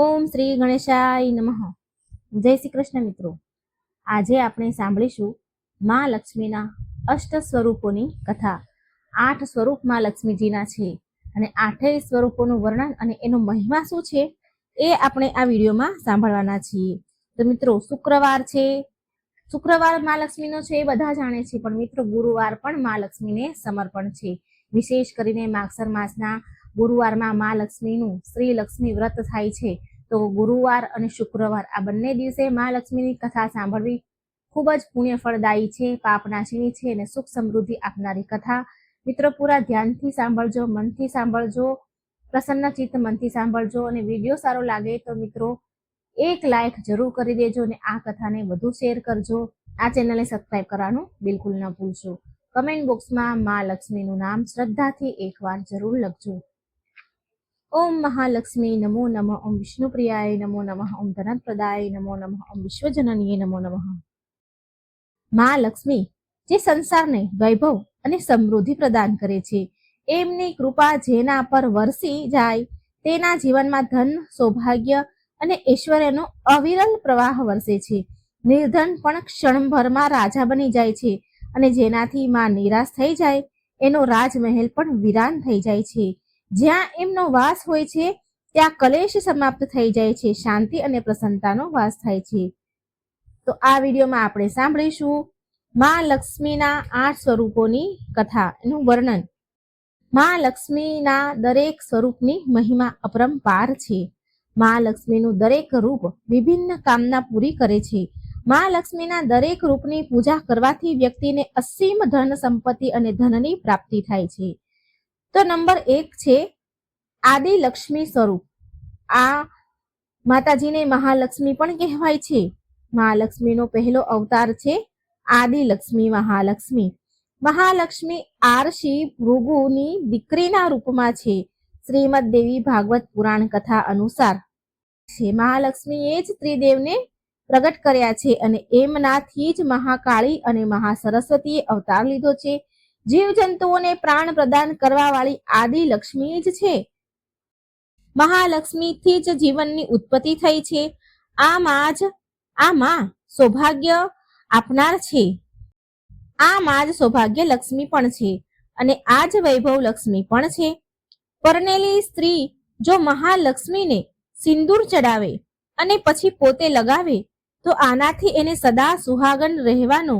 ઓમ શ્રી ગણેશાય નમઃ. જય શ્રી કૃષ્ણ મિત્રો. આજે આપણે સાંભળીશું મા લક્ષ્મીના અષ્ટ સ્વરૂપોની કથા. 8 સ્વરૂપ મા લક્ષ્મીજીના છે અને 8 સ્વરૂપોનું વર્ણન અને એનો મહિમા શું છે એ આપણે આ વિડીયોમાં સાંભળવાના છીએ. તો મિત્રો, શુક્રવાર છે, શુક્રવાર મા લક્ષ્મીનો છે એ બધા જાણે છે, પણ મિત્રો ગુરુવાર પણ મા લક્ષ્મીને સમર્પણ છે. વિશેષ કરીને માગસર માસના ગુરુવારમાં મા લક્ષ્મીનું શ્રી લક્ષ્મી વ્રત થાય છે. તો ગુરુવાર અને શુક્રવાર આ બંને દિવસે મા લક્ષ્મીની કથા સાંભળવી ખૂબ જ પુણ્ય ફળદાયી છે, પાપનાશીની છે અને સુખ સમૃદ્ધિ આપનારી કથા. મિત્રો, પૂરા ધ્યાનથી સાંભળજો, મનથી સાંભળજો, પ્રસન્ન ચિત્ત મનથી સાંભળજો. અને વિડીયો સારો લાગે તો મિત્રો એક લાઈક જરૂર કરી દેજો અને આ કથાને વધુ શેર કરજો. આ ચેનલને સબસ્ક્રાઇબ કરવાનું બિલકુલ ન ભૂલશો. કમેન્ટ બોક્સમાં મા લક્ષ્મીનું નામ શ્રદ્ધાથી એકવાર જરૂર લખજો. ઓમ મહાલક્ષ્મી નમો નમઃ. ઓમ વિષ્ણુપ્રિયાય નમો નમઃ. ઓમ ધનપ્રદાય નમો નમઃ. ઓમ વિશ્વજનનીય નમો નમઃ. મા લક્ષ્મી જે સંસારને વૈભવ અને સમૃદ્ધિ પ્રદાન કરે છે, એમની કૃપા જેના પર વરસી જાય તેના જીવનમાં ધન, સૌભાગ્ય અને ઐશ્વર્યનો અવિરલ પ્રવાહ વરસે છે. નિર્ધન પણ ક્ષણભરમાં રાજા બની જાય છે અને જેનાથી માં નિરાશ થઈ જાય એનો રાજમહેલ પણ વિરાન થઈ જાય છે. જ્યાં એમનો વાસ હોય છે ત્યાં કલેશ સમાપ્ત થઈ જાય છે, શાંતિ અને પ્રસન્નતાનો વાસ થાય છે. તો આ વિડીયોમાં આપણે સાંભળીશું મા લક્ષ્મીના 8 સ્વરૂપોની કથા, એનું વર્ણન. મા લક્ષ્મીના દરેક સ્વરૂપની મહિમા અપરંપાર છે. મા લક્ષ્મીનું દરેક રૂપ વિભિન્ન કામના પૂરી કરે છે. મા લક્ષ્મીના દરેક રૂપની પૂજા કરવાથી વ્યક્તિને અસીમ ધન સંપત્તિ અને ધનની પ્રાપ્તિ થાય છે. તો નંબર 1 છે આદિ લક્ષ્મી સ્વરૂપ. આ માતાજીને મહાલક્ષ્મી પણ કહેવાય છે. મહાલક્ષ્મીનો પહેલો અવતાર છે આદિ લક્ષ્મી મહાલક્ષ્મી. મહાલક્ષ્મી આરશી ભૃગુની દીકરીના રૂપમાં છે. શ્રીમદ દેવી ભાગવત પુરાણ કથા અનુસાર છે મહાલક્ષ્મીએ જ ત્રિદેવને પ્રગટ કર્યા છે અને એમનાથી જ મહાકાળી અને મહાસરસ્વતીએ અવતાર લીધો છે. જીવજંતુઓને પ્રાણ પ્રદાન કરવા વાળી આદિ લક્ષ્મી જ છે. મહાલક્ષ્મીથી જ જીવનની ઉત્પત્તિ થઈ છે. આ માં સૌભાગ્ય આપનાર છે. આ માં જ સૌભાગ્ય લક્ષ્મી પણ છે અને આ જ વૈભવ લક્ષ્મી પણ છે. પરણેલી સ્ત્રી જો મહાલક્ષ્મીને સિંદૂર ચડાવે અને પછી પોતે લગાવે તો આનાથી એને સદા સુહાગન રહેવાનો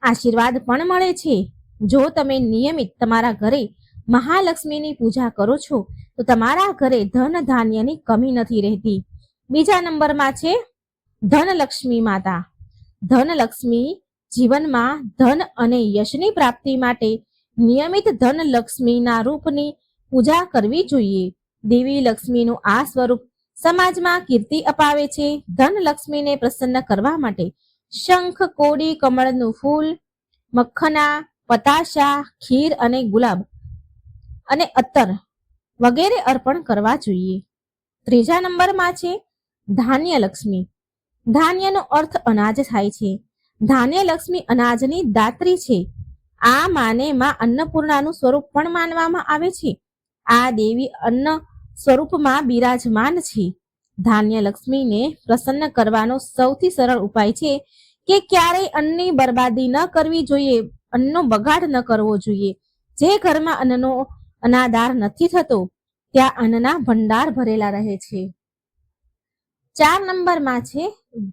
આશીર્વાદ પણ મળે છે. જો તમે નિયમિત તમારા ઘરે મહાલક્ષ્મીની પૂજા કરો છો તો તમારા ઘરે ધન ધાન્યની કમી નથી રહેતી. બીજા નંબરમાં છે ધનલક્ષ્મી માતા. ધનલક્ષ્મી જીવનમાં ધન અને યશની પ્રાપ્તિ માટે નિયમિત ધનલક્ષ્મીના રૂપની પૂજા કરવી જોઈએ. દેવી લક્ષ્મીનું આ સ્વરૂપ સમાજમાં કીર્તિ અપાવે છે. ધનલક્ષ્મીને પ્રસન્ન કરવા માટે શંખ, કોડી, કમળનું ફૂલ, મખના, પતાશા, ખીર અને ગુલાબ અને અત્તર વગેરે અર્પણ કરવા જોઈએ. ત્રીજા નંબરમાં છે ધાન્ય લક્ષ્મી. ધાન્યનો અર્થ અનાજ થાય છે. ધાન્ય લક્ષ્મી અનાજની દાત્રી છે. આ માને માં અન્નપૂર્ણાનું સ્વરૂપ પણ માનવામાં આવે છે. આ દેવી અન્ન સ્વરૂપમાં બિરાજમાન છે. ધાન્ય લક્ષ્મીને પ્રસન્ન કરવાનો સૌથી સરળ ઉપાય છે કે ક્યારેય અન્નની બરબાદી ન કરવી જોઈએ, અન્નનો બગાડ ન કરવો જોઈએ. જે ઘરમાં અન્નનો અનાદાર નથી થતો ત્યાં અન્નના ભંડાર ભરેલા રહે છે. 4 નંબરમાં છે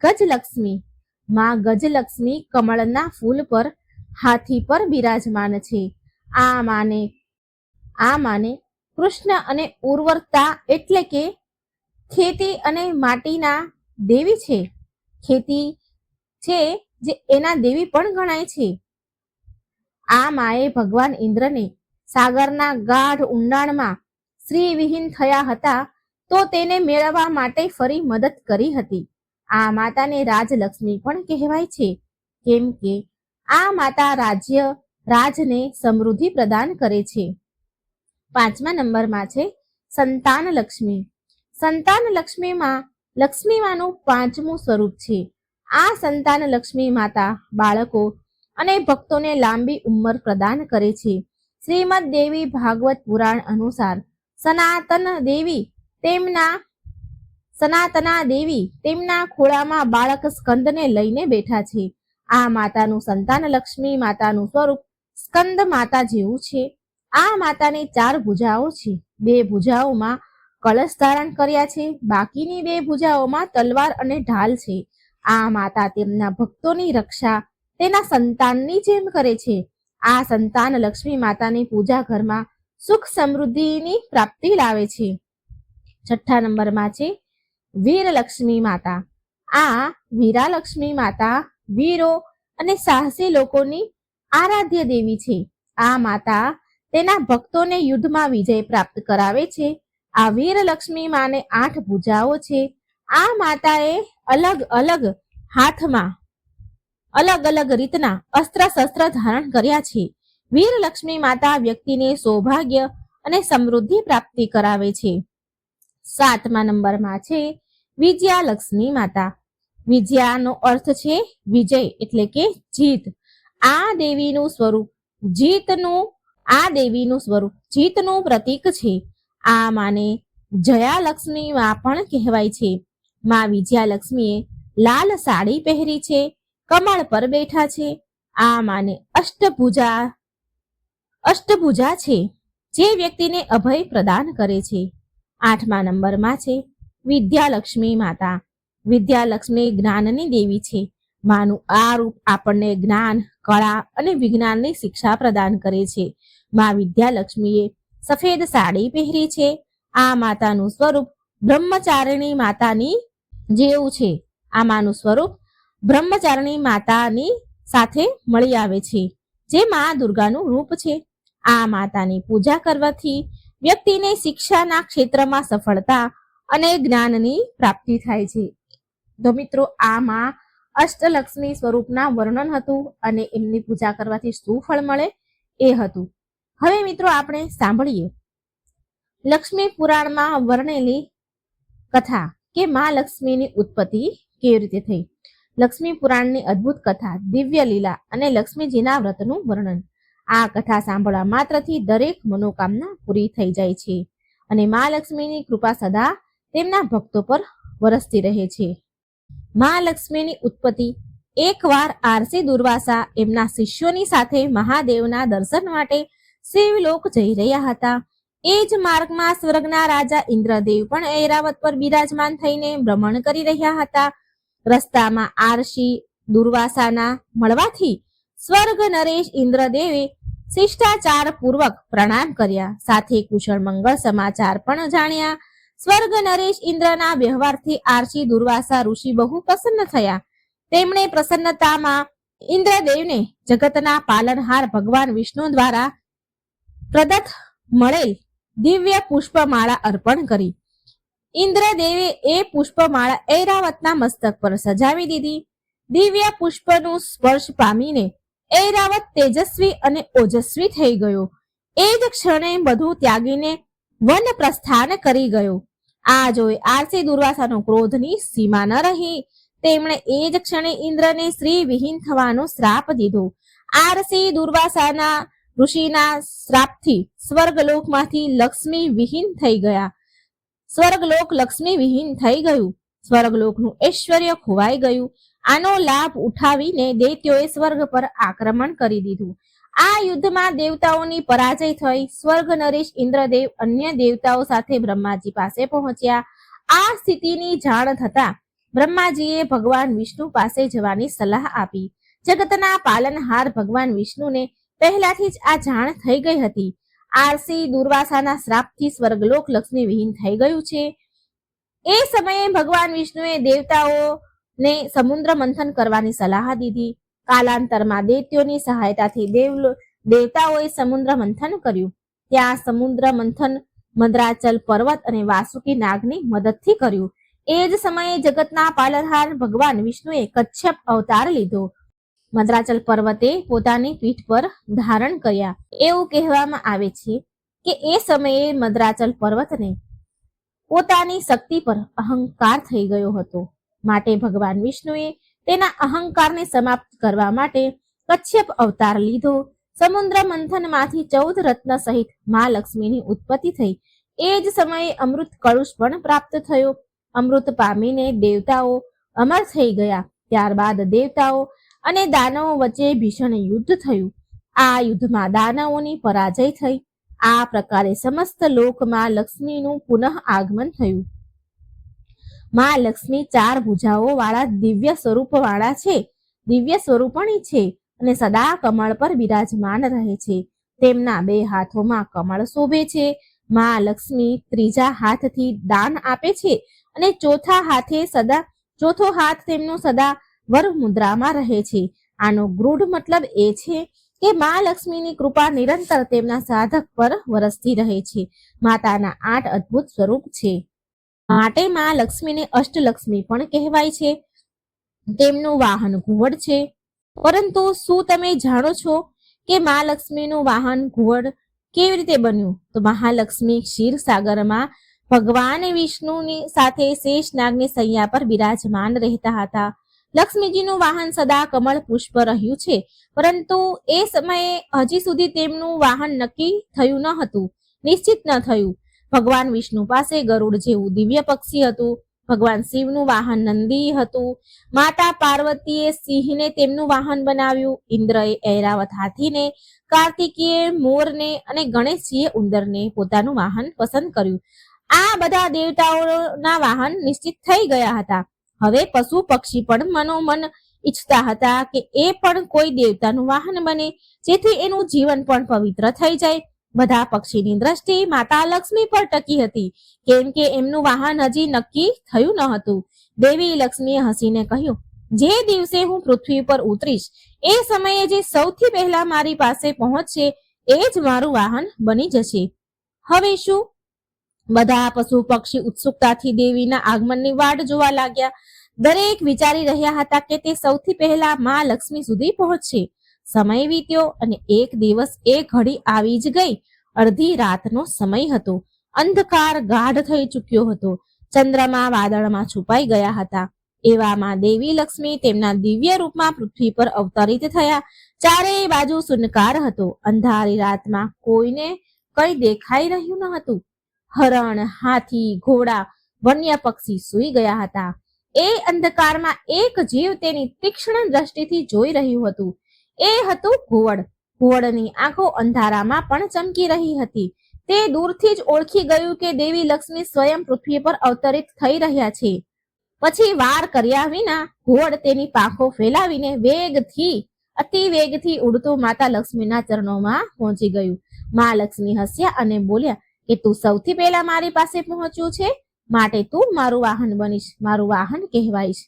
ગજલક્ષ્મી. માં ગજલક્ષ્મી કમળના ફૂલ પર હાથી પર બિરાજમાન છે. આ માને કૃષ્ણ અને ઉર્વરતા એટલે કે ખેતી અને માટીના દેવી છે. ખેતી છે જે એના દેવી પણ ગણાય છે. આ માએ ભગવાન ઇન્દ્રને સાગરના ગાઢ ઊંડાણમાં શ્રીવિહીન થયા હતા તો તેને મેળવવા માટે ફરી મદદ કરી હતી. આ માતાને રાજલક્ષ્મી પણ કહેવાય છે, કેમ કે આ માતા રાજને સમૃદ્ધિ પ્રદાન કરે છે. 5મા નંબરમાં છે સંતાન લક્ષ્મી. સંતાન લક્ષ્મીમાં લક્ષ્મીમાનું 5મું સ્વરૂપ છે. આ સંતાન લક્ષ્મી માતા બાળકો અને ભક્તોને લાંબી ઉંમર પ્રદાન કરે છે. શ્રીમદ દેવી ભાગવત પુરાણ અનુસાર સનાતન દેવી તેમના સનાતના દેવી તેમના ખોળામાં બાળક સ્કંદને લઈને બેઠા છે. આ માતાનું સંતાન લક્ષ્મી માતાનું સ્વરૂપ સ્કંદ માતા જેવું છે. આ માતાની 4 ભુજાઓ છે. 2 ભુજાઓમાં કળશ ધારણ કર્યા છે, બાકીની 2 ભુજાઓમાં તલવાર અને ઢાલ છે. આ માતા તેમના ભક્તોની રક્ષા તેના સંતાનની જેમ કરે છે. આ સંતાન લક્ષ્મી માતાની પૂજા ઘરમાં સુખ સમૃદ્ધિની પ્રાપ્તિ લાવે છે. 6થા નંબરમાં છે વીરલક્ષ્મી માતા. આ વીરાલક્ષ્મી માતા વીરો અને સાહસી લોકોની આરાધ્ય દેવી છે. આ માતા તેના ભક્તોને યુદ્ધમાં વિજય પ્રાપ્ત કરાવે છે. આ વીરલક્ષ્મી માને 8 ભુજાઓ છે. આ માતાએ અલગ અલગ હાથમાં અલગ અલગ રીતના અસ્ત્ર શસ્ત્ર ધારણ કર્યા છે. વીરલક્ષ્મી માતા વ્યક્તિને સૌભાગ્ય અને સમૃદ્ધિ પ્રાપ્તિ કરાવે છે. 7મા નંબરમાં છે વિજયાલક્ષ્મી માતા. વિજયાનો અર્થ છે વિજય એટલે કે જીત. આ દેવીનું સ્વરૂપ જીતનું પ્રતીક છે. આ માને જયાલક્ષ્મી માં પણ કહેવાય છે. માં વિજયાલક્ષ્મીએ લાલ સાડી પહેરી છે, કમળ પર બેઠા છે. આ માને અષ્ટભુજા છે, જે વ્યક્તિને અભય પ્રદાન કરે છે. 8મા નંબરમાં છે વિદ્યાલક્ષ્મી માતા. વિદ્યાલક્ષ્મી જ્ઞાનની દેવી છે. માનું આ રૂપ આપણને જ્ઞાન, કળા અને વિજ્ઞાનની શિક્ષા પ્રદાન કરે છે. માં વિદ્યાલક્ષ્મીએ સફેદ સાડી પહેરી છે. આ માતાનું સ્વરૂપ બ્રહ્મચારિણી માતાની જેવું છે. આ માનું સ્વરૂપ બ્રહ્મચારિણી માતાની સાથે મળી આવે છે, જે મા દુર્ગાનું રૂપ છે. આ માતાની પૂજા કરવાથી વ્યક્તિને શિક્ષાના ક્ષેત્રમાં સફળતા અને જ્ઞાનની પ્રાપ્તિ થાય છે. તો મિત્રો, આમાં અષ્ટલક્ષ્મી સ્વરૂપના વર્ણન હતું અને એમની પૂજા કરવાથી શું ફળ મળે એ હતું. હવે મિત્રો આપણે સાંભળીએ લક્ષ્મી પુરાણમાં વર્ણેલી કથા કે મા લક્ષ્મીની ઉત્પત્તિ કેવી રીતે થઈ. લક્ષ્મી પુરાણની અદ્ભુત કથા, દિવ્ય લીલા અને લક્ષ્મીજીના વ્રતનું વર્ણન. આ કથા સાંભળવા માત્રથી દરેક મનોકામના પૂરી થઈ જાય છે અને મા લક્ષ્મીની કૃપા સદા તેમના ભક્તો પર વરસતી રહે છે. મા લક્ષ્મીની ઉત્પત્તિ. એકવાર આરસી દુર્વાસા એમના શિષ્યોની સાથે મહાદેવના દર્શન માટે શિવલોક જઈ રહ્યા હતા. એ જ માર્ગમાં સ્વર્ગના રાજા ઇન્દ્રદેવ પણ ઐરાવત પર બિરાજમાન થઈને ભ્રમણ કરી રહ્યા હતા. રસ્તામાં આરસી દુર્વાસાના મળવાથી સ્વર્ગ નરેશ ઇન્દ્રદેવે શિષ્ટાચાર પૂર્વક પ્રણામ કર્યા, સાથે કુશળ મંગળ સમાચાર પણ જાણ્યા. સ્વર્ગ નરેશ ઇન્દ્રના વ્યવહારથી આરસી દુર્વાસા ઋષિ બહુ પ્રસન્ન થયા. તેમણે પ્રસન્નતામાં ઇન્દ્રદેવને જગતના પાલનહાર ભગવાન વિષ્ણુ દ્વારા પ્રદત્ત મળેલ દિવ્ય પુષ્પમાળા અર્પણ કરી. ઇન્દ્રદેવે એ પુષ્પમાળા ઐરાવતના મસ્તક પર સજાવી દીધી. દિવ્ય પુષ્પનું સ્પર્શ પામીને ઐરાવત તેજસ્વી અને ઓજસ્વી થઈ ગયો. એ જ ક્ષણે બધું ત્યાગીને વન પ્રસ્થાન કરી ગયો. આ જોઈ આરસી દુર્વાસાનો ક્રોધની સીમા ન રહી. તેમણે એ જ ક્ષણે ઇન્દ્રને સ્ત્રી વિહીન થવાનો શ્રાપ દીધો. આરસી દુર્વાસાના ઋષિના શ્રાપથી સ્વર્ગલોકમાંથી લક્ષ્મી વિહીન થઈ ગયા. સ્વર્ગલોક લક્ષ્મી વિહીન થઈ ગયું. સ્વર્ગલોકનું ઐશ્વર્ય ખોવાઈ ગયું. આનો લાભ ઉઠાવીને દૈત્યોએ સ્વર્ગ પર આક્રમણ કરી દીધું. આ યુદ્ધમાં દેવતાઓની પરાજય થઈ. સ્વર્ગ નરેશ ઇન્દ્રદેવ અન્ય દેવતાઓ સાથે બ્રહ્માજી પાસે પહોંચ્યા. આ સ્થિતિની જાણ થતા બ્રહ્માજીએ ભગવાન વિષ્ણુ પાસે જવાની સલાહ આપી. જગતના પાલનહાર ભગવાન વિષ્ણુને પહેલાથી જ આ જાણ થઈ ગઈ હતી. આરસી દુર્વાસાના શ્રાપથી સ્વર્ગલોક લક્ષ્મી વિહીન થઈ ગયું છે. એ સમયે ભગવાન વિષ્ણુએ દેવતાઓને સમુદ્ર મંથન કરવાની સલાહ દીધી. કાલાંતરમાં દૈત્યોની સહાયતાથી દેવતાઓએ સમુદ્ર મંથન કર્યું. ત્યાં સમુદ્ર મંથન મંદરાચલ પર્વત અને વાસુકી નાગની મદદથી કર્યું. એ જ સમયે જગતના પાલનહાર ભગવાન વિષ્ણુએ કચ્છપ અવતાર લીધો. મંદરાચલ પર્વતે પોતાની પીઠ પર ધારણ કર્યા. એવું કહેવામાં આવે છે કે એ સમયે મંદરાચલ પર્વતને પોતાની શક્તિ પર અહંકાર થઈ ગયો હતો. માટે ભગવાન વિષ્ણુએ તેના અહંકારને સમાપ્ત કરવા માટે કચ્છપ અવતાર લીધો. સમુદ્ર મંથનમાંથી 14 રત્ન સહિત મા લક્ષ્મીની ઉત્પત્તિ થઈ. એ જ સમયે અમૃત કળુષ પણ પ્રાપ્ત થયો. અમૃત પામીને દેવતાઓ અમર થઈ ગયા. ત્યારબાદ દેવતાઓ અને દાનવો વચ્ચે ભીષણ યુદ્ધ થયું. આ યુદ્ધમાં દાનવોની પરાજય થઈ. આ પ્રકારે સમસ્ત લોકમાં લક્ષ્મીનું પુનઃ આગમન થયું. માં લક્ષ્મી 4 ભુજાઓ વાળા દિવ્ય સ્વરૂપ વાળા છે, દિવ્ય સ્વરૂપણી છે અને સદા કમળ પર બિરાજમાન રહે છે. તેમના 2 હાથોમાં કમળ શોભે છે. માં લક્ષ્મી ત્રીજા હાથથી દાન આપે છે અને ચોથો હાથ તેમનો સદા વર મુદ્રામાં રહે છે. આનો ગૂઢ મતલબ એ છે કે માં લક્ષ્મીની કૃપા નિરંતર તેમના સાધક પર વરસતી રહે છે. માતાના 8 અદ્ભુત સ્વરૂપ છે, માટે માં લક્ષ્મીને અષ્ટલક્ષ્મી પણ કહેવાય છે. તેમનું વાહન ઘુવડ છે. પરંતુ શું તમે જાણો છો કે માં લક્ષ્મીનું વાહન ઘુવડ કેવી રીતે બન્યું? તો મહાલક્ષ્મી ક્ષીરસાગરમાં ભગવાન વિષ્ણુની સાથે શેષનાગની સૈયા પર બિરાજમાન રહેતા હતા. લક્ષ્મીજીનું વાહન સદા કમળ પુષ્પ રહ્યું છે, પરંતુ એ સમયે હજી સુધી તેમનું વાહન નક્કી થયું ન હતું, નિશ્ચિત ન થયું. ભગવાન વિષ્ણુ પાસે ગરુડ જેવું દિવ્ય પક્ષી હતું. ભગવાન શિવનું વાહન નંદી હતું. માતા પાર્વતીએ સિંહને તેમનું વાહન બનાવ્યું. ઇન્દ્રએ ઐરાવત હાથીને, કાર્તિકેય મોરને અને ગણેશજીએ ઉંદરને પોતાનું વાહન પસંદ કર્યું. આ બધા દેવતાઓના વાહન નિશ્ચિત થઈ ગયા હતા. હવે પશુ પક્ષી પણ મનોમન ઈચ્છતા હતા કે એ પણ કોઈ દેવતાનું વાહન બને, જેથી એનું જીવન પણ પવિત્ર થઈ જાય. બધા પક્ષીની દ્રષ્ટિ માતા લક્ષ્મી પર ટકી હતી, કેમ કે એમનું વાહન હજી નક્કી થયું ન હતું. દેવી લક્ષ્મીએ હસીને કહ્યું, જે દિવસે હું પૃથ્વી પર ઉતરીશ એ સમયે જે સૌથી પહેલા મારી પાસે પહોંચશે એ જ મારું વાહન બની જશે. હવે શું? બધા પશુ પક્ષી ઉત્સુકતાથી દેવીના આગમનની વાટ જોવા લાગ્યા. દરેક વિચારી રહ્યા હતા કે તે સૌથી પહેલા માં લક્ષ્મી સુધી પહોંચશે. સમય વીત્યો અને એક દિવસ એ ઘડી આવી જ ગઈ. અડધી રાતનો સમય હતો. અંધકાર ગાઢ થઈ ચૂક્યો હતો. ચંદ્રમા વાદળમાં છુપાઈ ગયા હતા. એવામાં દેવી લક્ષ્મી તેમના દિવ્ય રૂપમાં પૃથ્વી પર અવતરિત થયા. ચારેય બાજુ સુનકાર હતો. અંધારી રાતમાં કોઈને કઈ દેખાઈ રહ્યું ન હતું. હરણ, હાથી, ઘોડા, વન્ય પક્ષી સૂઈ ગયા હતા. એ અંધકારમાં એક જીવ તેની તીક્ષ્ણ દ્રષ્ટિથી જોઈ રહ્યું હતું. એ હતું ઘુવડ. ઘુવડની આંખો અંધારામાં પણ ચમકી રહી હતી. તે દૂરથી જ ઓળખી ગયું કે દેવી લક્ષ્મી સ્વયં પૃથ્વી પર અવતરિત થઈ રહ્યા છે. પછી વાર કર્યા વિના ઘુવડ તેની પાંખો ફેલાવીને અતિ વેગથી ઉડતું માતા લક્ષ્મીના ચરણોમાં પહોંચી ગયું. મા લક્ષ્મી હસ્યા અને બોલ્યા કે તું સૌથી પહેલા મારી પાસે પહોંચ્યું છે, માટે તું મારું વાહન બનીશ, મારું વાહન કહેવાઈશ.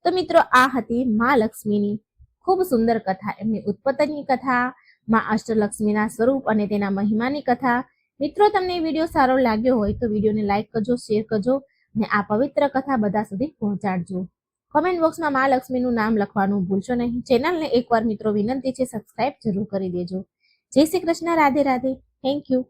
તો મિત્રો, આ હતી મા લક્ષ્મીની ખૂબ સુંદર કથા, એમની ઉત્પત્તિની કથા, મા અષ્ટલક્ષ્મીના સ્વરૂપ અને તેના મહિમાની કથા. મિત્રો, તમને વિડીયો સારો લાગ્યો હોય તો વિડીયોને લાઈક કરજો, શેર કરજો અને આ પવિત્ર કથા બધા સુધી પહોંચાડજો. કોમેન્ટ બોક્સમાં મા લક્ષ્મીનું નામ લખવાનું ભૂલશો નહીં. ચેનલને એકવાર મિત્રો વિનંતી છે, સબસ્ક્રાઇબ જરૂર કરી દેજો. જય શ્રી કૃષ્ણ. રાધે રાધે. Thank you.